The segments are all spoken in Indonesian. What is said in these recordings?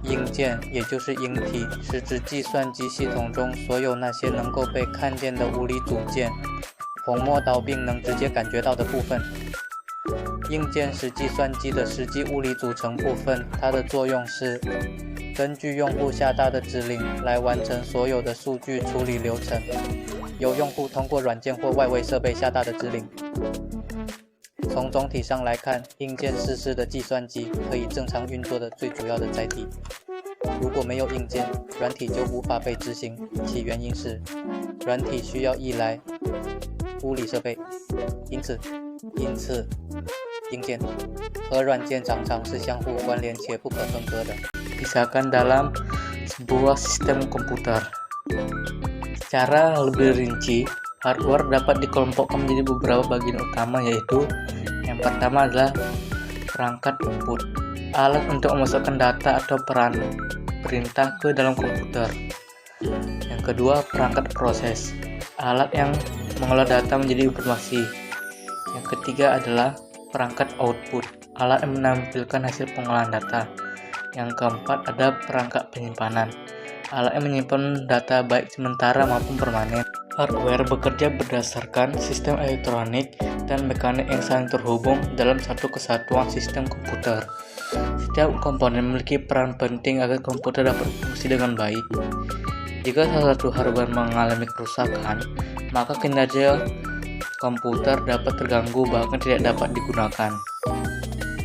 硬件也就是硬体，是指计算机系统中所有那些能够被看见的物理组件，逢摸到并能直接感觉到的部分。硬件是计算机的实际物理组成部分，它的作用是根据用户下达的指令来完成所有的数据处理流程，由用户通过软件或外围设备下达的指令。从总体上来看，硬件实施的计算机可以正常运作的最主要的载体。如果没有硬件，软体就无法被执行，其原因是软体需要依赖物理设备，因此硬件和软件常常是相互关联且不可分割的。Misalkan dalam sebuah sistem komputer. Secara lebih rinci, hardware dapat dikelompokkan menjadi beberapa bagian utama, yaitu yang pertama adalah perangkat input, alat untuk memasukkan data atau perintah ke dalam komputer. Yang kedua, perangkat proses, alat yang mengolah data menjadi informasi. Yang ketiga adalah perangkat output, alat yang menampilkan hasil pengolahan data. Yang keempat ada perangkat penyimpanan, alat yang menyimpan data baik sementara maupun permanen. Hardware bekerja berdasarkan sistem elektronik dan mekanik yang saling terhubung dalam satu kesatuan sistem komputer. Setiap komponen memiliki peran penting agar komputer dapat berfungsi dengan baik. Jika salah satu hardware mengalami kerusakan, maka kinerja komputer dapat terganggu bahkan tidak dapat digunakan.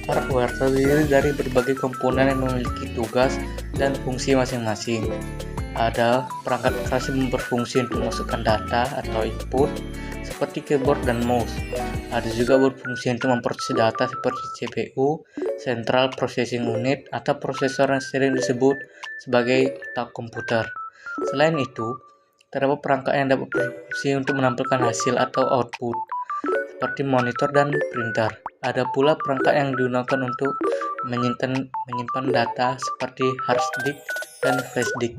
Hardware terdiri dari berbagai komponen yang memiliki tugas dan fungsi masing-masing. Ada perangkat keras yang berfungsi untuk memasukkan data atau input seperti keyboard dan mouse. Ada juga berfungsi untuk memproses data seperti CPU, Central Processing Unit, atau prosesor yang sering disebut sebagai otak komputer. Selain itu, terdapat perangkat yang dapat berfungsi untuk menampilkan hasil atau output seperti monitor dan printer. Ada pula perangkat yang digunakan untuk menyimpan data seperti hard disk dan flash disk.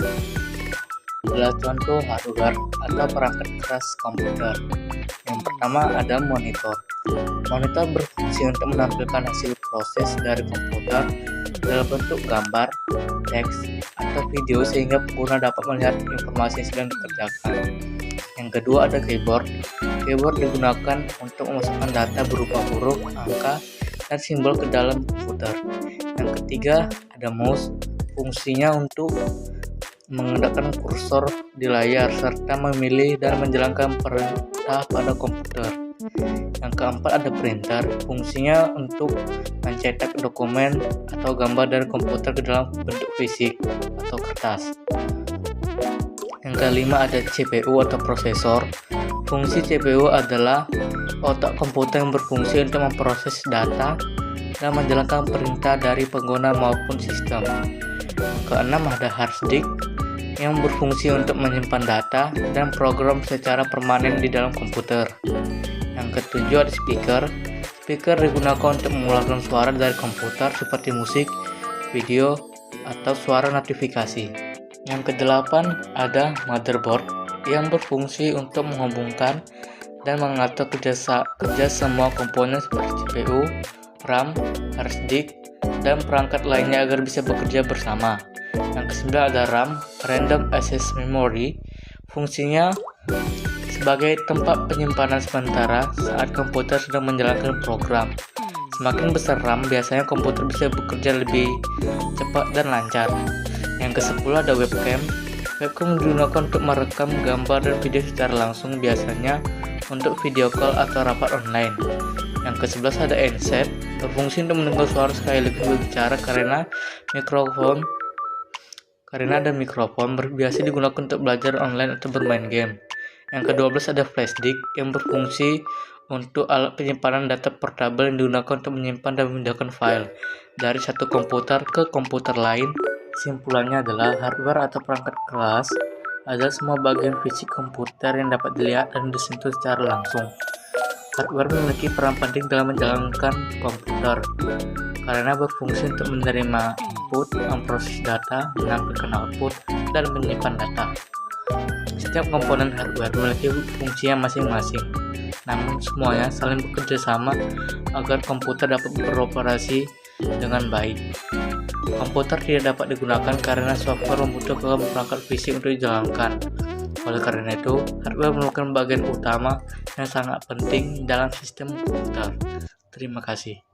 Adalah contoh hardware atau perangkat keras komputer. Yang pertama ada monitor. Monitor berfungsi untuk menampilkan hasil proses dari komputer dalam bentuk gambar, teks, atau video sehingga pengguna dapat melihat informasi yang sedang dikerjakan. Yang kedua ada keyboard. Keyboard digunakan untuk memasukkan data berupa huruf, angka, dan simbol ke dalam komputer. Yang ketiga ada mouse. Fungsinya untuk menggerakkan kursor di layar serta memilih dan menjalankan perintah pada komputer. Yang keempat ada printer. Fungsinya untuk mencetak dokumen atau gambar dari komputer ke dalam bentuk fisik atau kertas. Yang kelima ada CPU atau prosesor. Fungsi CPU adalah otak komputer yang berfungsi untuk memproses data dan menjalankan perintah dari pengguna maupun sistem. Keenam ada hard disk yang berfungsi untuk menyimpan data dan program secara permanen di dalam komputer. Yang ketujuh ada speaker. Speaker digunakan untuk mengeluarkan suara dari komputer seperti musik, video, atau suara notifikasi. Yang kedelapan ada motherboard yang berfungsi untuk menghubungkan dan mengatur kerja semua komponen seperti CPU, RAM, hard disk, dan perangkat lainnya agar bisa bekerja bersama. Yang kesembilan ada RAM, Random Access Memory. Fungsinya sebagai tempat penyimpanan sementara saat komputer sedang menjalankan program. Semakin besar RAM, biasanya komputer bisa bekerja lebih cepat dan lancar. Yang ke-10 ada webcam. Webcam digunakan untuk merekam gambar dan video secara langsung, biasanya untuk video call atau rapat online. Yang ke-11 ada headset. Berfungsi untuk mendengar suara sekaligus berbicara karena ada mikrofon biasa digunakan untuk belajar online atau bermain game. Yang ke-12 ada flash disk yang berfungsi untuk alat penyimpanan data portable yang digunakan untuk menyimpan dan memindahkan file dari satu komputer ke komputer lain. Kesimpulannya adalah hardware atau perangkat keras adalah semua bagian fisik komputer yang dapat dilihat dan disentuh secara langsung. Hardware memiliki peran penting dalam menjalankan komputer karena berfungsi untuk menerima input, memproses data, menampilkan output, dan menyimpan data. Setiap komponen hardware memiliki fungsinya masing-masing, namun semuanya saling bekerja sama agar komputer dapat beroperasi dengan baik. Komputer tidak dapat digunakan karena software membutuhkan perangkat fisik untuk dijalankan. Oleh karena itu, hardware merupakan bagian utama yang sangat penting dalam sistem komputer. Terima kasih.